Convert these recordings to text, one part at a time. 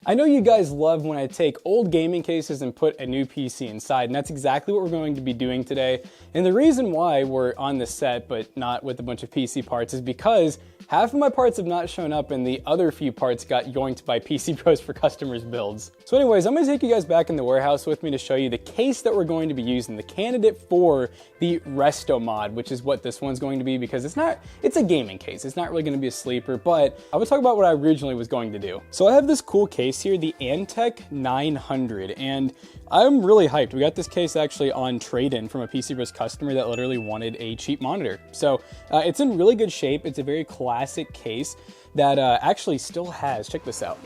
I know you guys love when I take old gaming cases and put a new PC inside, and that's exactly what we're going to be doing today. And the reason why we're on this set, but not with a bunch of PC parts, is because half of my parts have not shown up and the other few parts got yoinked by PCBros for customers' builds. So anyways, I'm gonna take you guys back in the warehouse with me to show you the case that we're going to be using, the candidate for the Resto mod, which is what this one's going to be, because it's a gaming case. It's not really gonna be a sleeper, but I will talk about what I originally was going to do. So I have this cool case here, the Antec 900, and I'm really hyped. We got this case actually on trade-in from a PCBros customer that literally wanted a cheap monitor. So it's in really good shape. It's a very classic case that actually still has, check this out.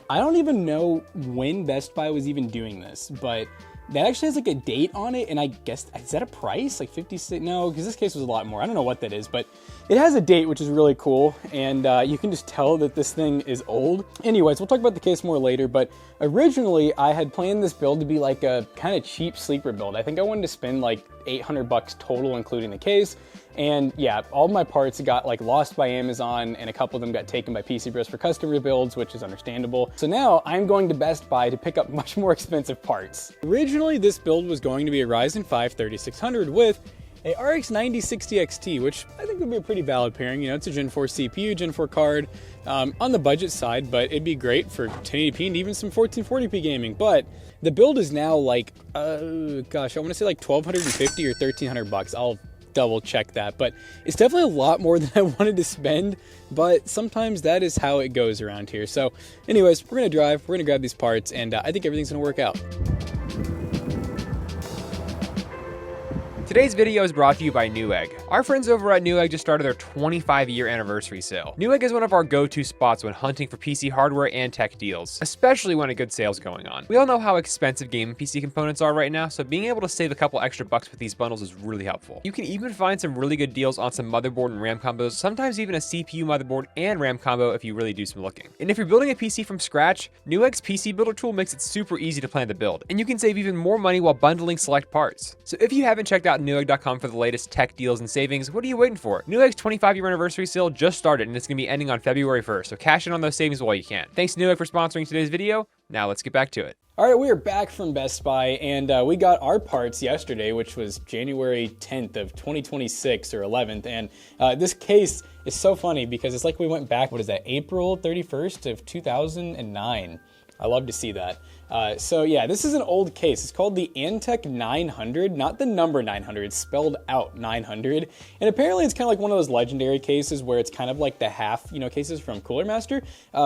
I don't even know when Best Buy was even doing this, but that actually has like a date on it, and I guess, is that a price? Like 56, no, because this case was a lot more. I don't know what that is, but it has a date, which is really cool, and you can just tell that this thing is old. Anyways, we'll talk about the case more later, but originally I had planned this build to be like a kind of cheap sleeper build. I think I wanted to spend like 800 bucks total, including the case. And yeah, all my parts got like lost by Amazon, and a couple of them got taken by PCBros for customer builds, which is understandable. So now I'm going to Best Buy to pick up much more expensive parts. Originally, this build was going to be a Ryzen 5 3600 with a RX 9060 XT, which I think would be a pretty valid pairing. You know, it's a Gen 4 CPU, Gen 4 card, on the budget side, but it'd be great for 1080p and even some 1440p gaming. But the build is now like, gosh, I want to say like 1,250 or 1,300 bucks. I'll double check that, but it's definitely a lot more than I wanted to spend, but sometimes that is how it goes around here. So anyways, we're gonna drive, we're gonna grab these parts, and I think everything's gonna work out. Today's video is brought to you by Newegg. Our friends over at Newegg just started their 25-year anniversary sale. Newegg is one of our go-to spots when hunting for PC hardware and tech deals, especially when a good sale's going on. We all know how expensive gaming PC components are right now, so being able to save a couple extra bucks with these bundles is really helpful. You can even find some really good deals on some motherboard and RAM combos, sometimes even a CPU motherboard and RAM combo if you really do some looking. And if you're building a PC from scratch, Newegg's PC Builder tool makes it super easy to plan the build, and you can save even more money while bundling select parts. So if you haven't checked out Newegg.com for the latest tech deals and savings, what are you waiting for? Newegg's 25-year anniversary sale just started, and it's going to be ending on February 1st, so cash in on those savings while you can. Thanks to Newegg for sponsoring today's video. Now let's get back to it. All right, we are back from Best Buy, and we got our parts yesterday, which was January 10th of 2026 or 11th, and this case is so funny because it's like we went back, what is that, April 31st of 2009. I love to see that. So yeah, this is an old case. It's called the Antec 900, not the number 900, it's spelled out 900. And apparently it's kind of like one of those legendary cases where it's kind of like the half, cases from Cooler Master,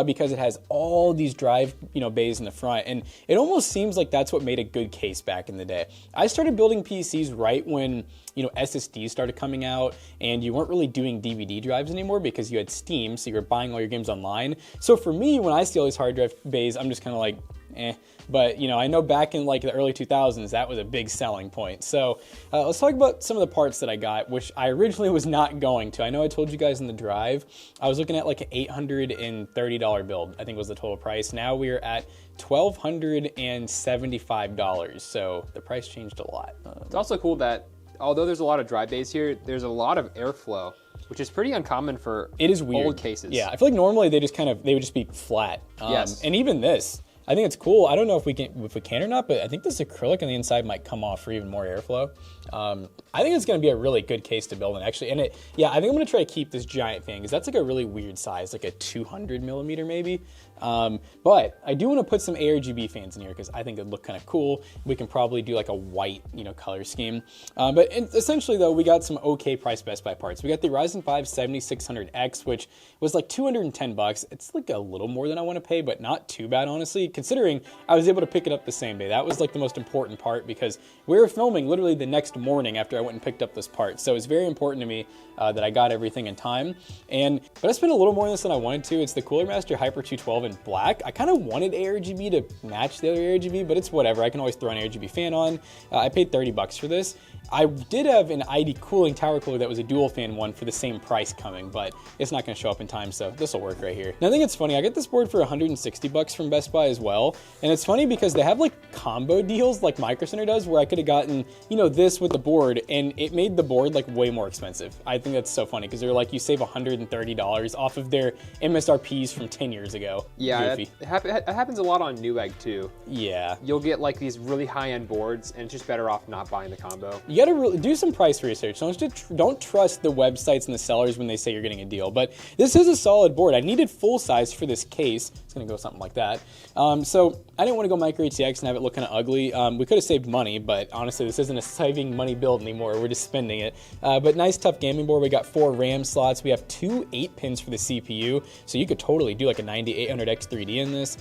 because it has all these drive, bays in the front. And it almost seems like that's what made a good case back in the day. I started building PCs right when, SSDs started coming out, and you weren't really doing DVD drives anymore because you had Steam, so you were buying all your games online. So for me, when I see all these hard drive bays, I'm just kind of like, eh. But, I know back in like the early 2000s, that was a big selling point. So let's talk about some of the parts that I got, which I originally was not going to. I know I told you guys in the drive, I was looking at like an $830 build, I think was the total price. Now we are at $1,275. So the price changed a lot. It's also cool that although there's a lot of drive bays here, there's a lot of airflow, which is pretty uncommon for old cases. Yeah, I feel like normally they would just be flat. Yes. And even this, I think it's cool. I don't know if we can or not, but I think this acrylic on the inside might come off for even more airflow. I think it's going to be a really good case to build in, actually. And I think I'm going to try to keep this giant fan because that's like a really weird size, like a 200 millimeter maybe. But I do want to put some ARGB fans in here because I think it'd look kind of cool. We can probably do like a white, color scheme. But essentially though, we got some okay price Best Buy parts. We got the Ryzen 5 7600X, which was like 210 bucks. It's like a little more than I want to pay, but not too bad, honestly, considering I was able to pick it up the same day. That was like the most important part because we were filming literally the next morning after I went and picked up this part. So it's very important to me that I got everything in time. But I spent a little more on this than I wanted to. It's the Cooler Master Hyper 212 in black. I kind of wanted ARGB to match the other ARGB, but it's whatever. I can always throw an ARGB fan on. I paid 30 bucks for this. I did have an ID cooling tower cooler that was a dual fan one for the same price coming, but it's not going to show up in time, so this will work right here. Now I think it's funny, I got this board for 160 bucks from Best Buy as well, and it's funny because they have like combo deals like Micro Center does where I could have gotten, this with the board and it made the board like way more expensive. I think that's so funny because they're like, you save $130 off of their MSRPs from 10 years ago. Yeah, it happens a lot on Newegg too. Yeah. You'll get like these really high-end boards, and it's just better off not buying the combo. You gotta really do some price research. Don't trust the websites and the sellers when they say you're getting a deal. But this is a solid board. I needed full size for this case. It's gonna go something like that. So I didn't want to go micro ATX and have it look kind of ugly. We could have saved money, but honestly, this isn't a saving money build anymore. We're just spending it. But nice, tough gaming board. We got 4 RAM slots. We have 2 8-pins for the CPU, so you could totally do like a 9800X3D in this.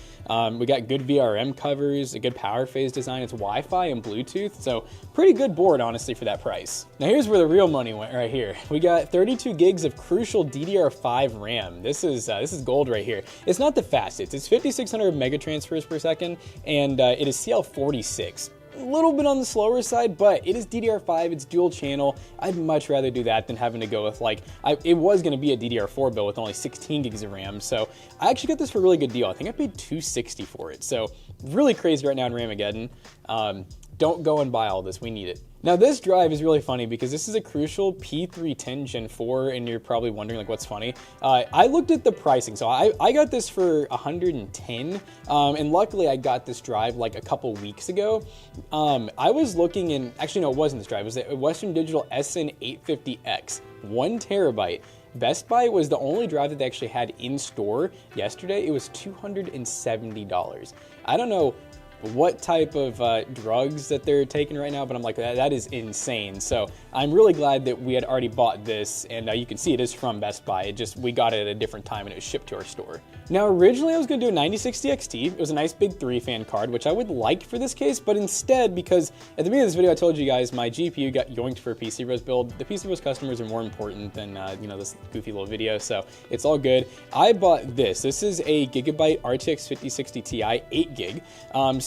We got good VRM covers, a good power phase design. It's Wi-Fi and Bluetooth, so pretty good board, honestly, for that price. Now here's where the real money went right here. We got 32 gigs of crucial DDR5 RAM. This is gold right here. It's not the fastest. It's 5600 mega transfers per second, and it is CL46. A little bit on the slower side, but it is DDR5, it's dual channel. I'd much rather do that than having to go with it was gonna be a DDR4 build with only 16 gigs of RAM. So I actually got this for a really good deal. I think I paid $260 for it. So really crazy right now in Ramageddon. Don't go and buy all this, we need it. Now this drive is really funny because this is a Crucial P310 Gen 4, and you're probably wondering like what's funny. I looked at the pricing, so I got this for $110, and luckily I got this drive like a couple weeks ago. I was looking in, actually no, it wasn't this drive, it was a Western Digital SN850X, 1 terabyte. Best Buy was the only drive that they actually had in store yesterday. It was $270. I don't know what type of drugs that they're taking right now, but I'm like, that is insane. So I'm really glad that we had already bought this, and you can see it is from Best Buy. We got it at a different time and it was shipped to our store. Now originally I was going to do a 9060 XT. It was a nice big 3-fan card, which I would like for this case, but instead, because at the beginning of this video I told you guys my GPU got yoinked for a PCBros build. The PCBros customers are more important than this goofy little video, so it's all good. I bought this. This is a Gigabyte RTX 5060 Ti 8 gig.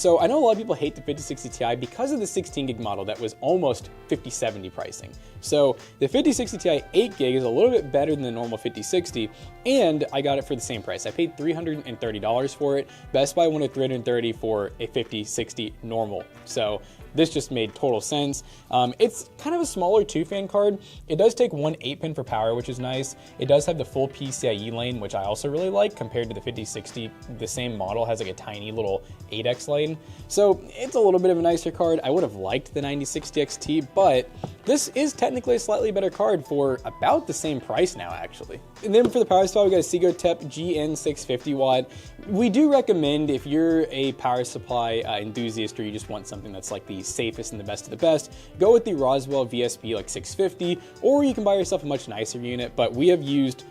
So I know a lot of people hate the 5060 Ti because of the 16 gig model that was almost 5070 pricing. So the 5060 Ti 8 gig is a little bit better than the normal 5060, and I got it for the same price. I paid $330 for it. Best Buy wanted $330 for a 5060 normal. So this just made total sense. It's kind of a smaller 2-fan card. It does take 1 8-pin for power, which is nice. It does have the full PCIe lane, which I also really like compared to the 5060. The same model has like a tiny little 8X lane. So it's a little bit of a nicer card. I would have liked the 9060 XT, but this is technically a slightly better card for about the same price now, actually. And then for the power supply, we got a Segotep GN650 watt. We do recommend, if you're a power supply enthusiast, or you just want something that's like the safest and the best of the best, go with the Roswell VSB like 650, or you can buy yourself a much nicer unit. But we have used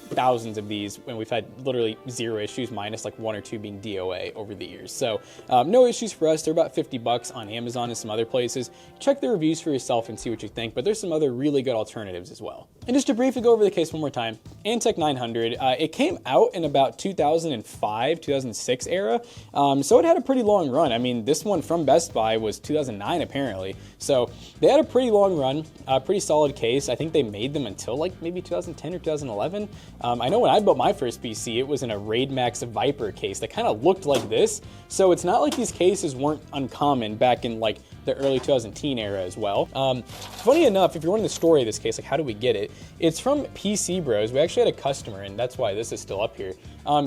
thousands of these when we've had literally 0 issues, minus like 1 or 2 being DOA over the years. So no issues for us. They're about $50 on Amazon and some other places. Check the reviews for yourself and see what you think, but there's some other really good alternatives as well. And just to briefly go over the case one more time, Antec 900, it came out in about 2005, 2006 era, so it had a pretty long run. I mean, this one from Best Buy was 2009 apparently, so they had a pretty long run, a pretty solid case. I think they made them until like maybe 2010 or 2011. I know when I built my first PC, it was in a Raid Max Viper case that kind of looked like this, so it's not like these cases weren't uncommon back in like the early 2010 era as well. Funny enough, if you're wondering the story of this case, like how do we get it? It's from PCBros. We actually had a customer, and that's why this is still up here.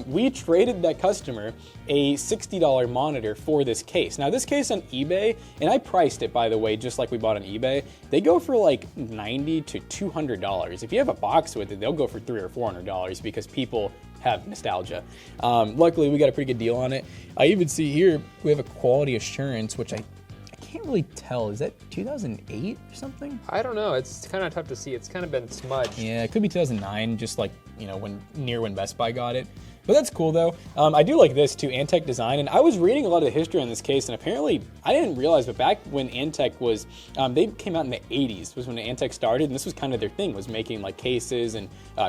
We traded that customer a $60 monitor for this case. Now this case on eBay, and I priced it by the way, just like we bought on eBay, they go for like $90 to $200. If you have a box with it, they'll go for $300 or $400 because people have nostalgia. Luckily, we got a pretty good deal on it. I even see here, we have a quality assurance, which I can't really tell. Is that 2008 or something? I don't know. It's kind of tough to see. It's kind of been smudged. Yeah, it could be 2009, just like, you know, when Best Buy got it. But that's cool though. I do like this too, Antec design, and I was reading a lot of the history on this case, and apparently, I didn't realize, but back when Antec was, they came out in the 80s, was when Antec started, and this was kind of their thing, was making like cases and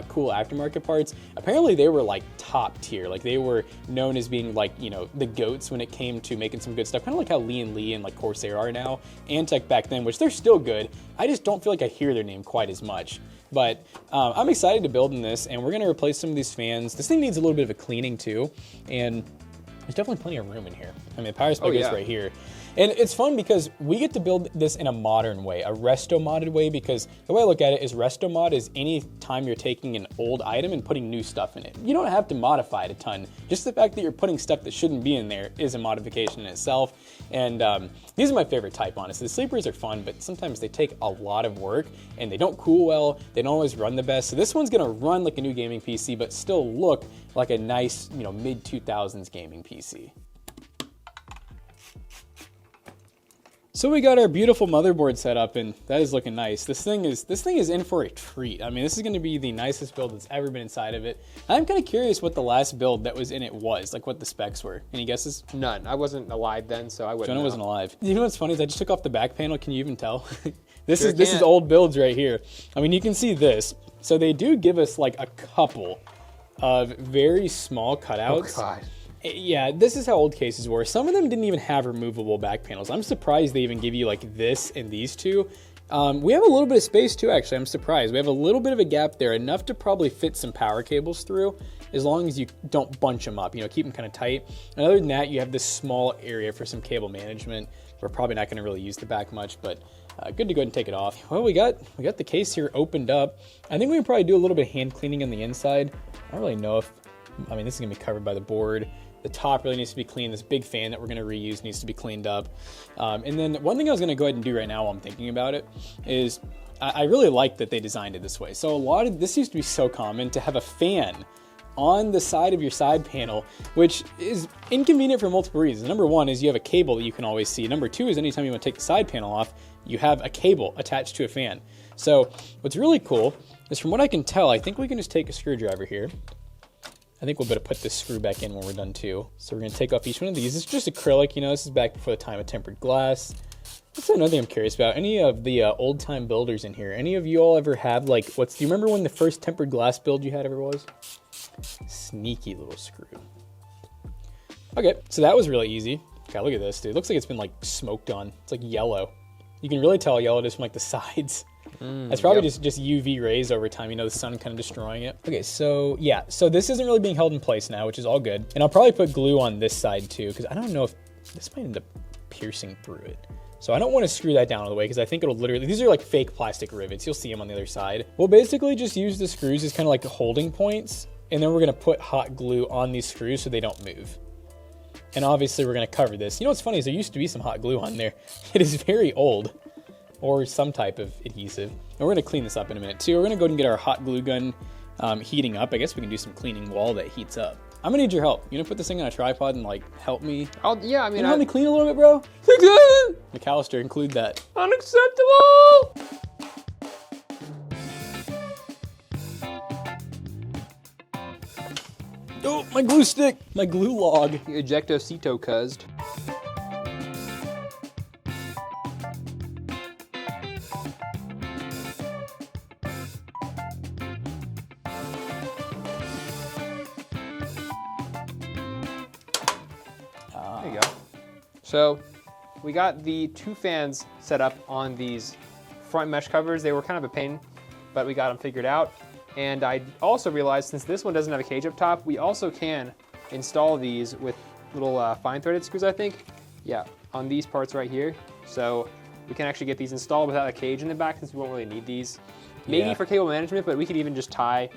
cool aftermarket parts. Apparently they were like top tier, like they were known as being like, you know, the goats when it came to making some good stuff, kind of like how Lee and like Corsair are now. Antec back then, which they're still good, I just don't feel like I hear their name quite as much. But I'm excited to build in this, and we're gonna replace some of these fans. This thing needs a little bit of a cleaning too, and There's definitely plenty of room in here. I mean, the power spec is yeah. right here. And it's fun because we get to build this in a modern way, a resto-modded way, because the way I look at it is resto mod is any time you're taking an old item and putting new stuff in it. You don't have to modify it a ton. Just the fact that you're putting stuff that shouldn't be in there is a modification in itself. And these are my favorite type, honestly. The sleepers are fun, but sometimes they take a lot of work and they don't cool well. They don't always run the best. So this one's gonna run like a new gaming PC, but still look like a nice, you know, mid-2000s gaming PC. So we got our beautiful motherboard set up, and that is looking nice. This thing is in for a treat. I mean, this is going to be the nicest build that's ever been inside of it. I'm kind of curious what the last build that was in it was, like what the specs were. Any guesses? None. I wasn't alive then, so I wouldn't know. Jonah wasn't alive. You know what's funny is I just took off the back panel. Can you even tell? This is old builds right here. I mean, you can see this. So they do give us like a couple of very small cutouts. Oh God. Yeah, this is how old cases were. Some of them didn't even have removable back panels. I'm surprised they even give you like this and these two. We have a little bit of space too, actually. I'm surprised. We have a little bit of a gap there, enough to probably fit some power cables through, as long as you don't bunch them up, you know, keep them kind of tight. And other than that, you have this small area for some cable management. We're probably not gonna really use the back much, but good to go ahead and take it off. Well, we got the case here opened up. I think we can probably do a little bit of hand cleaning on the inside. I don't really know if, I mean, this is gonna be covered by the board. The top really needs to be cleaned. This big fan that we're gonna reuse needs to be cleaned up. And then one thing I was gonna go ahead and do right now while I'm thinking about it is, I really like that they designed it this way. So this used to be so common to have a fan on the side of your side panel, which is inconvenient for multiple reasons. Number one is you have a cable that you can always see. Number two is anytime you want to take the side panel off, you have a cable attached to a fan. So what's really cool is, from what I can tell, I think we can just take a screwdriver here. I think we'll better put this screw back in when we're done too. So we're gonna take off each one of these. It's just acrylic, you know, this is back before the time of tempered glass. That's another thing I'm curious about. Any of the old time builders in here, any of you all ever have like, do you remember when the first tempered glass build you had ever was? Sneaky little screw. Okay, so that was really easy. God, look at this, dude. It looks like it's been like smoked on. It's like yellow. You can really tell how yellow it is from like the sides. That's probably just UV rays over time, you know, the sun kind of destroying it. Okay, so yeah, so this isn't really being held in place now, which is all good. And I'll probably put glue on this side too, because I don't know if this might end up piercing through it. So I don't want to screw that down all the way, because I think it'll literally, these are like fake plastic rivets. You'll see them on the other side. We'll basically just use the screws as kind of like holding points, and then we're gonna put hot glue on these screws so they don't move. And obviously we're gonna cover this. You know what's funny is there used to be some hot glue on there. It is very old, or some type of adhesive. And we're gonna clean this up in a minute too. We're gonna go ahead and get our hot glue gun heating up. I guess we can do some cleaning while that heats up. I'm gonna need your help. You gonna put this thing on a tripod and like help me? Yeah, I mean, help me clean a little bit, bro? McAllister, include that. Unacceptable! Oh, my glue stick, my glue log. Ejectocito cuzzed. There you go. So we got the two fans set up on these front mesh covers. They were kind of a pain, but we got them figured out. And I also realized, since this one doesn't have a cage up top, we also can install these with little fine threaded screws, I think. Yeah, on these parts right here. So we can actually get these installed without a cage in the back, since we won't really need these. Maybe for cable management, but we could even just tie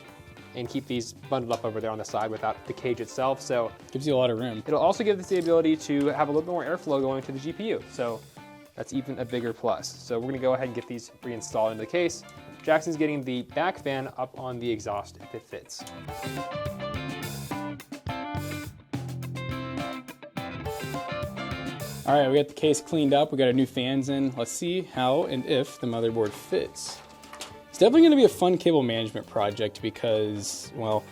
and keep these bundled up over there on the side without the cage itself. So gives you a lot of room. It'll also give us the ability to have a little bit more airflow going to the GPU. So that's even a bigger plus. So we're gonna go ahead and get these reinstalled into the case. Jackson's getting the back fan up on the exhaust if it fits. All right, we got the case cleaned up. We got our new fans in. Let's see how and if the motherboard fits. It's definitely gonna be a fun cable management project because, well,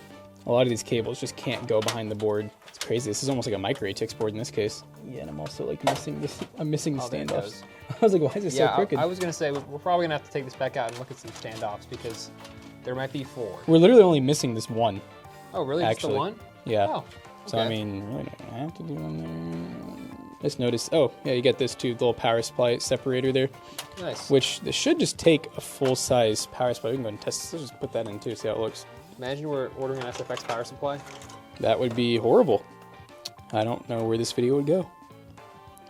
a lot of these cables just can't go behind the board. It's crazy. This is almost like a micro ATX board in this case. Yeah, and I'm also like missing this. I'm missing the standoffs. I was like, why is it so crooked? I was gonna say, we're probably gonna have to take this back out and look at some standoffs, because there might be 4. We're literally only missing this one. Oh, really? Just the one? Yeah. Oh, okay. So, I mean, really don't have to do one there. Just notice, oh, yeah, you get this too, the little power supply separator there. Nice. Which this should just take a full-size power supply. We can go and test this. Let's just put that in too, see how it looks. Imagine we're ordering an SFX power supply. That would be horrible. I don't know where this video would go.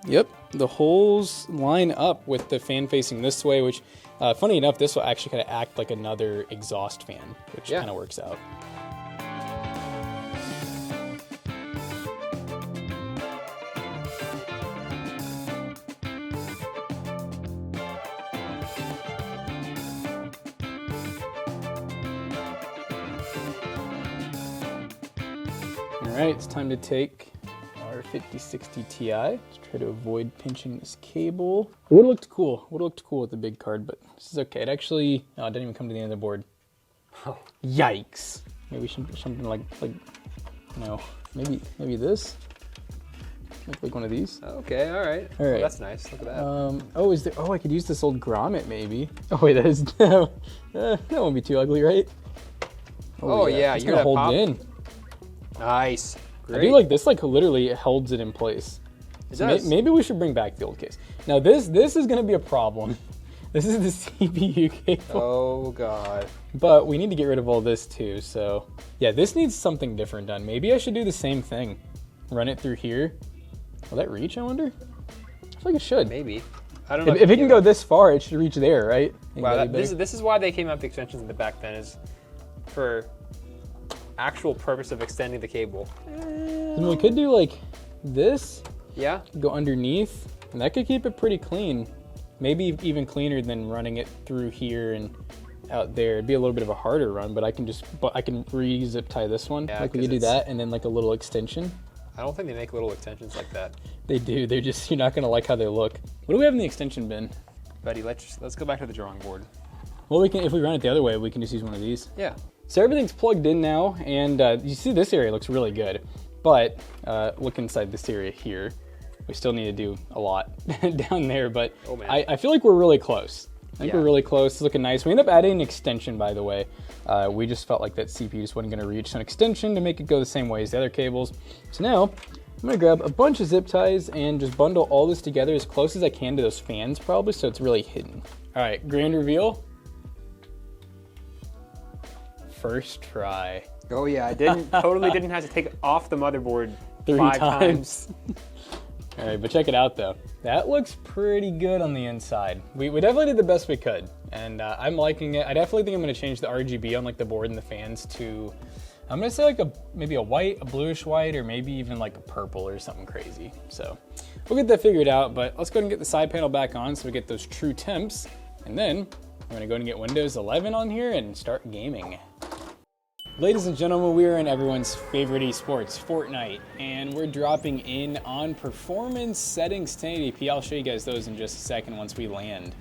Yep, the holes line up with the fan facing this way, which, funny enough, this will actually kind of act like another exhaust fan, which kind of works out. All right, it's time to take our 5060 Ti. Let's try to avoid pinching this cable. It would have looked cool. Would have looked cool with the big card, but this is okay. It actually, oh, it didn't even come to the end of the board. Oh. Yikes. Maybe we should do something like, no, maybe this? Like one of these? Okay, all right. All right. Well, that's nice. Look at that. Oh, is there, oh, I could use this old grommet maybe. Oh wait, that is, that won't be too ugly, right? Oh yeah, it's gonna hold pop. it in. Nice. Great. I do like this, like literally holds it in place. It So does. maybe we should bring back the old case. Now this is gonna be a problem. This is the CPU cable. Oh God. But we need to get rid of all this too, so. Yeah, this needs something different done. Maybe I should do the same thing. Run it through here. Will that reach, I wonder? I feel like it should. Maybe. I don't know. If it can go this far, it should reach there, right? Wow, this is why they came out with the extensions in the back then, is for actual purpose of extending the cable. And we could do like this. Yeah. Go underneath, and that could keep it pretty clean. Maybe even cleaner than running it through here and out there. It'd be a little bit of a harder run, but I can re-zip tie this one. Yeah, like we could do that, and then like a little extension. I don't think they make little extensions like that. They do. They're just, you're not gonna like how they look. What do we have in the extension bin? Buddy, let's go back to the drawing board. Well, we can, if we run it the other way, we can just use one of these. Yeah. So everything's plugged in now, and you see this area looks really good. But look inside this area here. We still need to do a lot down there, but oh, man. I feel like we're really close. I think we're really close. It's looking nice. We ended up adding an extension, by the way. We just felt like that CPU just wasn't gonna reach an extension to make it go the same way as the other cables. So now, I'm gonna grab a bunch of zip ties and just bundle all this together as close as I can to those fans probably, so it's really hidden. All right, grand reveal. First try. Oh yeah, I totally didn't have to take off the motherboard 3 5 times. All right, but check it out though. That looks pretty good on the inside. We definitely did the best we could, and I'm liking it. I definitely think I'm gonna change the RGB on like the board and the fans to, I'm gonna say like maybe a white, a bluish white, or maybe even like a purple or something crazy. So we'll get that figured out, but let's go ahead and get the side panel back on so we get those true temps, and then I'm gonna go ahead and get Windows 11 on here and start gaming. Ladies and gentlemen, we are in everyone's favorite esports, Fortnite, and we're dropping in on performance settings 1080p. I'll show you guys those in just a second once we land.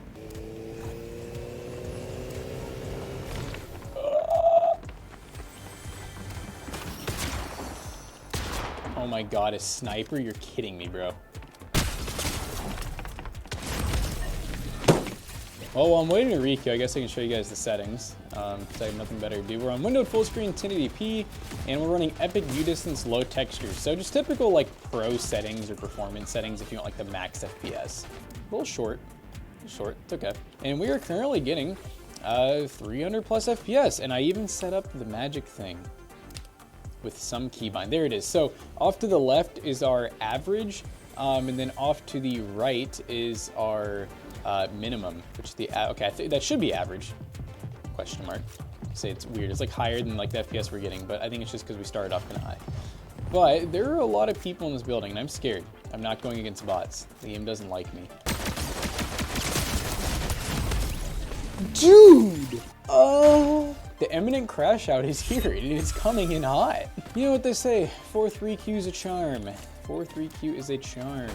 Oh my God, a sniper? You're kidding me, bro. Oh, well, I'm waiting to requeue. I guess I can show you guys the settings, because I have nothing better to do. We're on windowed full screen 1080p, and we're running epic view distance, low textures. So just typical like pro settings or performance settings if you want like the max FPS. A little short, it's okay. And we are currently getting 300 plus FPS, and I even set up the magic thing with some keybind. There it is. So off to the left is our average, and then off to the right is our minimum, which is the, okay, I think that should be average, question mark. Say it's weird, it's like higher than like the FPS we're getting, but I think it's just because we started off kind of high. But there are a lot of people in this building, and I'm scared. I'm not going against bots. The game doesn't like me. Dude! Oh! The imminent crash out is here, and it's coming in hot. You know what they say, 4-3Q is a charm. 4-3Q is a charm.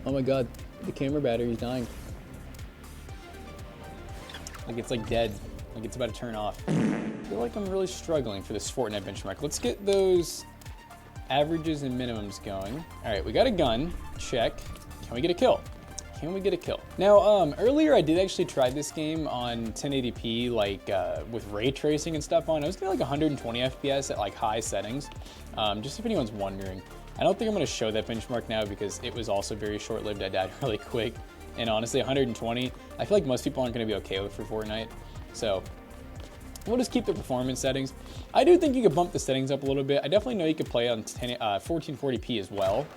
Oh my God, the camera battery is dying. Like it's like dead, like it's about to turn off. I feel like I'm really struggling for this Fortnite benchmark. Let's get those averages and minimums going. All right, we got a gun, check. Can we get a kill? Can we get a kill? Now, earlier I did actually try this game on 1080p, like with ray tracing and stuff on. I was getting like 120 FPS at like high settings. Just if anyone's wondering. I don't think I'm gonna show that benchmark now because it was also very short-lived. I died really quick. And honestly, 120, I feel like most people aren't gonna be okay with for Fortnite. So We'll just keep the performance settings. I do think you could bump the settings up a little bit. I definitely know you could play on 1440p as well,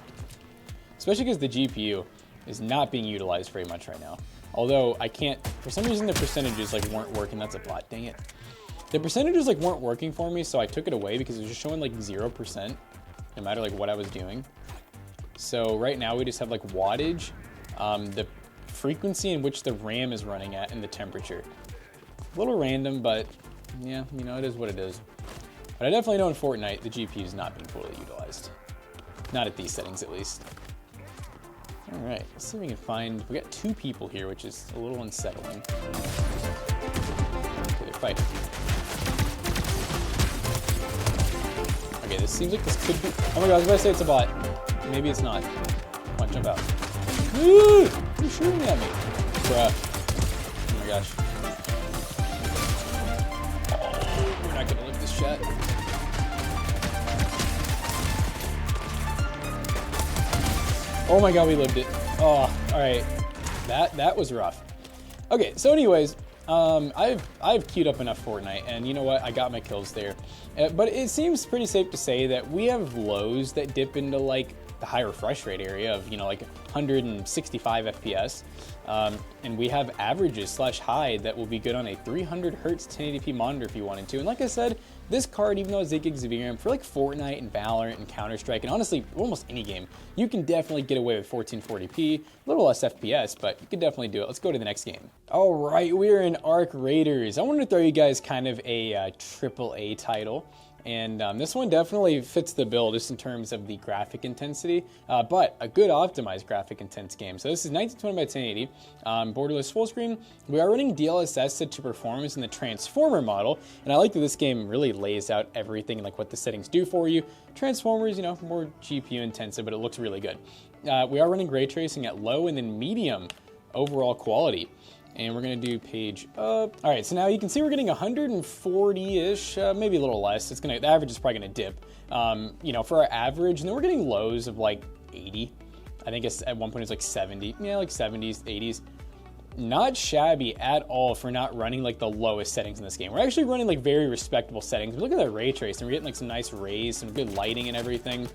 especially because the GPU is not being utilized very much right now. Although I can't, for some reason the percentages like weren't working. That's a bot, dang it. The percentages like weren't working for me, so I took it away because it was just showing like 0%, no matter like what I was doing. So right now we just have like wattage, the frequency in which the RAM is running at, and the temperature. A little random, but yeah, you know, it is what it is. But I definitely know in Fortnite, the GPU is not being fully utilized. Not at these settings, at least. All right, let's see if we can find, we got 2 people here, which is a little unsettling. Okay, they're fighting. Okay, this seems like this could be, oh my god, I was about to say it's a bot. Maybe it's not. Come on, jump out. Ooh, you're shooting at me. Bruh. Oh my gosh. Oh, we're not gonna live this shot. Oh my god, we lived it. Oh, all right. That was rough. Okay, so anyways, I've queued up enough Fortnite, and you know what? I got my kills there. But it seems pretty safe to say that we have lows that dip into like the high refresh rate area of, you know, like 165 FPS. And we have averages / high that will be good on a 300 Hertz 1080p monitor if you wanted to. And like I said, this card, even though it's 8 gigs of VRAM, for like Fortnite and Valorant and Counter-Strike, and honestly, almost any game, you can definitely get away with 1440p, a little less FPS, but you can definitely do it. Let's go to the next game. All right, we're in Arc Raiders. I wanted to throw you guys kind of a AAA title. And this one definitely fits the bill just in terms of the graphic intensity, but a good optimized graphic intense game. So this is 1920 by 1080, borderless full screen. We are running DLSS set to performance in the Transformer model, and I like that this game really lays out everything, like what the settings do for you. Transformers, you know, more GPU intensive, but it looks really good. We are running ray tracing at low and then medium overall quality. And we're gonna do page up. All right, so now you can see we're getting 140-ish, maybe a little less. It's the average is probably gonna dip, you know, for our average. And then we're getting lows of like 80. I think it's, at one point it's like 70, yeah, like 70s, 80s. Not shabby at all for not running like the lowest settings in this game. We're actually running like very respectable settings. Look at that ray trace, and we're getting like some nice rays, some good lighting and everything.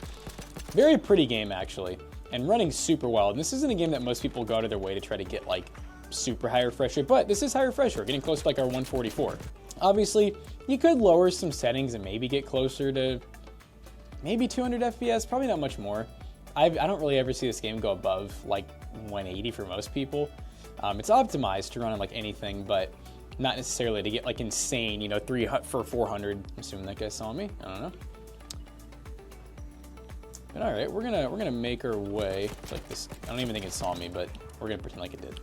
Very pretty game actually, and running super well. And this isn't a game that most people go out of their way to try to get like super high refresh rate, but this is high refresh rate, getting close to like our 144. Obviously, you could lower some settings and maybe get closer to maybe 200 FPS, probably not much more. I don't really ever see this game go above like 180 for most people. It's optimized to run on like anything, but not necessarily to get like insane, you know, 300 for 400. I'm assuming that guy saw me. I don't know. But all right, we're gonna make our way like this. I don't even think it saw me, but we're gonna pretend like it did.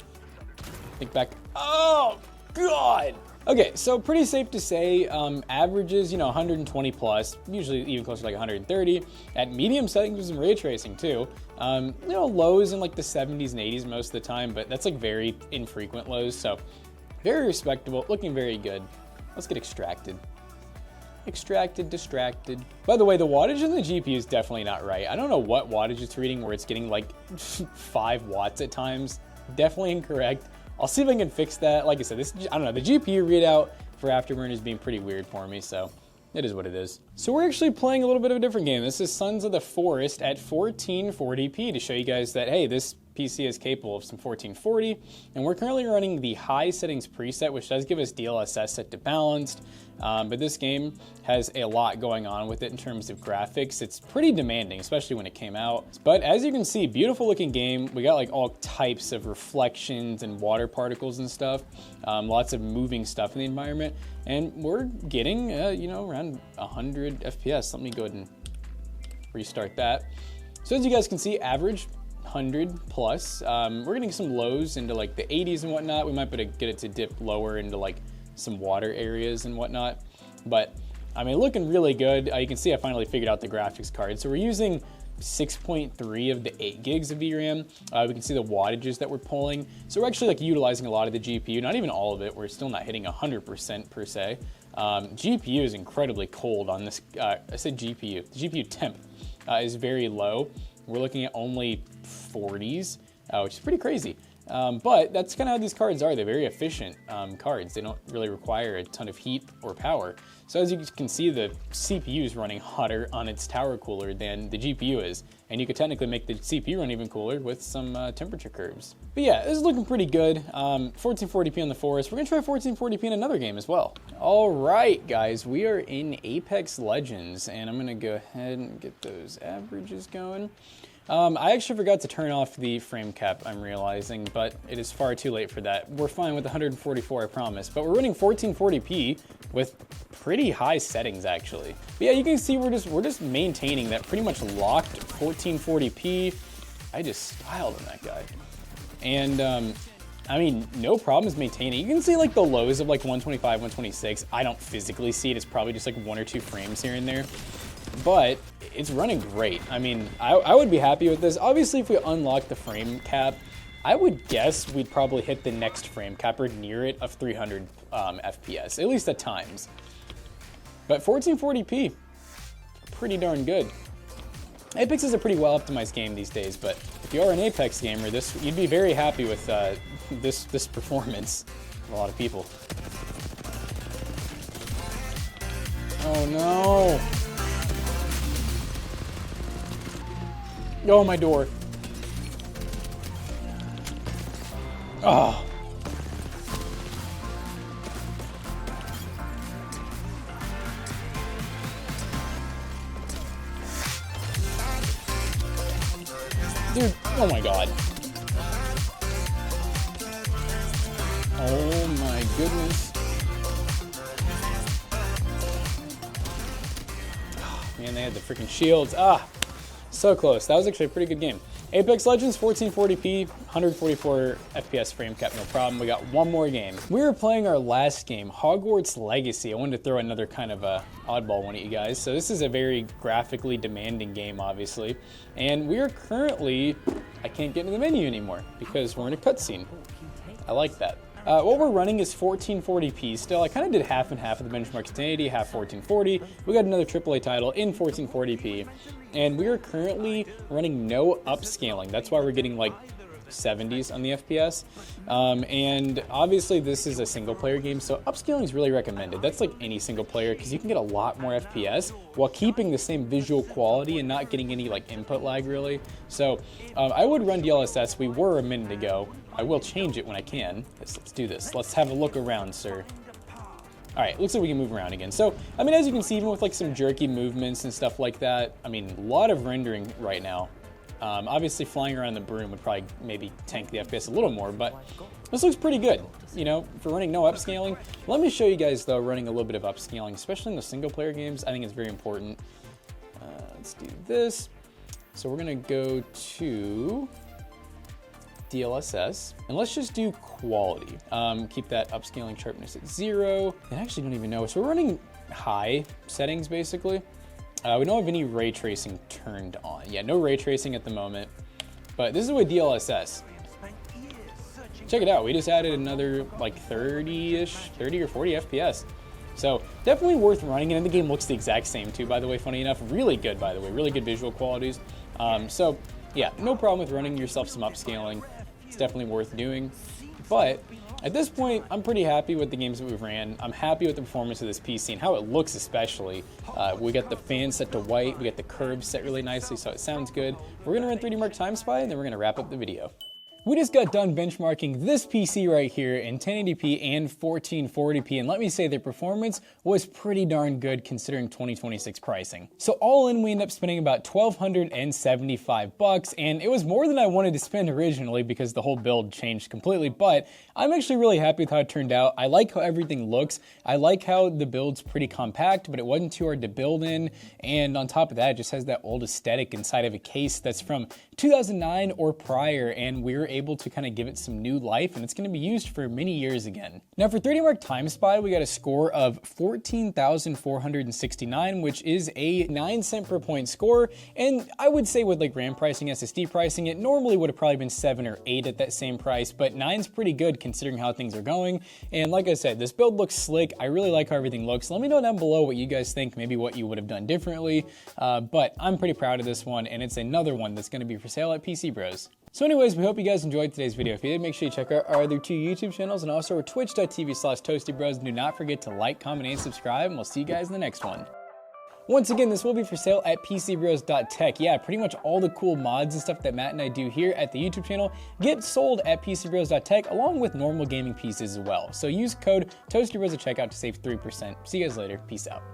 Think back. Oh, God. Okay, so pretty safe to say averages, you know, 120 plus, usually even closer to like 130. At medium settings with some ray tracing too. You know, lows in like the 70s and 80s most of the time, but that's like very infrequent lows. So very respectable, looking very good. Let's get extracted. Extracted, distracted. By the way, the wattage in the GPU is definitely not right. I don't know what wattage it's reading where it's getting like 5 watts at times. Definitely incorrect. I'll see if I can fix that. Like I said, this, I don't know, the GPU readout for Afterburn is being pretty weird for me, so it is what it is. So we're actually playing a little bit of a different game. This is Sons of the Forest at 1440p to show you guys that, hey, this PC is capable of some 1440, and we're currently running the high settings preset, which does give us DLSS set to balanced, but this game has a lot going on with it in terms of graphics. It's pretty demanding, especially when it came out. But as you can see, beautiful looking game. We got like all types of reflections and water particles and stuff, lots of moving stuff in the environment, and we're getting, you know, around 100 FPS. Let me go ahead and restart that. So as you guys can see, average 100 plus. We're getting some lows into like the 80s and whatnot. We might be able to get it to dip lower into like some water areas and whatnot. But I mean, looking really good. You can see I finally figured out the graphics card. So we're using 6.3 of the 8 gigs of VRAM. We can see the wattages that we're pulling. So we're actually like utilizing a lot of the GPU, not even all of it. We're still not hitting 100% per se. GPU is incredibly cold on this. I said GPU. The GPU temp is very low. We're looking at only 40s, which is pretty crazy. But that's kind of how these cards are. They're very efficient cards. They don't really require a ton of heat or power. So as you can see, the CPU is running hotter on its tower cooler than the GPU is. And you could technically make the CPU run even cooler with some temperature curves. But yeah, this is looking pretty good. 1440p on the Forest. We're gonna try 1440p in another game as well. All right, guys, we are in Apex Legends, and I'm gonna go ahead and get those averages going. I actually forgot to turn off the frame cap, I'm realizing, but it is far too late for that. We're fine with 144, I promise. But we're running 1440p with pretty high settings, actually. But yeah, you can see we're just maintaining that pretty much locked 1440p. I just styled on that guy. And I mean, no problems maintaining. You can see like the lows of like 125, 126. I don't physically see it. It's probably just like 1 or 2 frames here and there. But it's running great. I mean, I would be happy with this. Obviously, if we unlock the frame cap, I would guess we'd probably hit the next frame cap or near it of 300 FPS, at least at times. But 1440p, pretty darn good. Apex is a pretty well optimized game these days, but if you are an Apex gamer, you'd be very happy with this performance. A lot of people. Oh no! Oh, my door. Oh. Dude, oh my god. Oh my goodness. Oh, man, they had the freaking shields. Ah. So close. That was actually a pretty good game. Apex Legends, 1440p, 144 FPS frame cap, no problem. We got one more game. We were playing our last game, Hogwarts Legacy. I wanted to throw another kind of a oddball one at you guys. So this is a very graphically demanding game, obviously. And we are currently, I can't get into the menu anymore because we're in a cutscene. I like that. What we're running is 1440p still. I kind of did half and half of the benchmarks, 1080, half 1440. We got another AAA title in 1440p. And we are currently running no upscaling. That's why we're getting like 70s on the FPS. And obviously this is a single player game, so upscaling is really recommended. That's like any single player because you can get a lot more FPS while keeping the same visual quality and not getting any like input lag really. So I would run DLSS. We were a minute ago. I will change it when I can. Let's do this. Let's have a look around, sir. All right, looks like we can move around again. So, I mean, as you can see, even with like some jerky movements and stuff like that, I mean, a lot of rendering right now. Obviously, flying around the broom would probably maybe tank the FPS a little more, but this looks pretty good, you know, for running no upscaling. Let me show you guys, though, running a little bit of upscaling, especially in the single-player games. I think it's very important. Let's do this. So we're going to go to DLSS, and let's just do quality. Keep that upscaling sharpness at 0. I actually don't even know. So we're running high settings, basically. We don't have any ray tracing turned on. Yeah, no ray tracing at the moment, but this is with DLSS. Check it out. We just added another like 30-ish, 30 or 40 FPS. So definitely worth running, and the game looks the exact same too, by the way, funny enough. Really good, by the way, really good visual qualities. So yeah, no problem with running yourself some upscaling. It's definitely worth doing. But at this point, I'm pretty happy with the games that we've ran. I'm happy with the performance of this PC and how it looks especially. We got the fan set to white, we got the curves set really nicely, so it sounds good. We're gonna run 3D Mark Time Spy, and then we're gonna wrap up the video. We just got done benchmarking this PC right here in 1080p and 1440p, and let me say the performance was pretty darn good considering 2026 pricing. So all in, we ended up spending about $1,275, and it was more than I wanted to spend originally because the whole build changed completely, but I'm actually really happy with how it turned out. I like how everything looks. I like how the build's pretty compact, but it wasn't too hard to build in, and on top of that, it just has that old aesthetic inside of a case that's from 2009 or prior, and we're able to kind of give it some new life, and it's going to be used for many years again. Now for 3D Mark Time Spy, we got a score of 14,469, which is a 9 cent per point score, and I would say with like RAM pricing, SSD pricing, it normally would have probably been 7 or 8 at that same price, but 9's pretty good considering how things are going. And like I said, this build looks slick. I really like how everything looks. Let me know down below what you guys think, maybe what you would have done differently, but I'm pretty proud of this one, and it's another one that's going to be for sale at PCBros. So anyways, we hope you guys enjoyed today's video. If you did, make sure you check out our other 2 YouTube channels and also our twitch.tv/toastybros. Do not forget to like, comment, and subscribe, and we'll see you guys in the next one. Once again, this will be for sale at PCBros.tech. Yeah, pretty much all the cool mods and stuff that Matt and I do here at the YouTube channel get sold at PCBros.tech along with normal gaming pieces as well. So use code ToastyBros at checkout to save 3%. See you guys later. Peace out.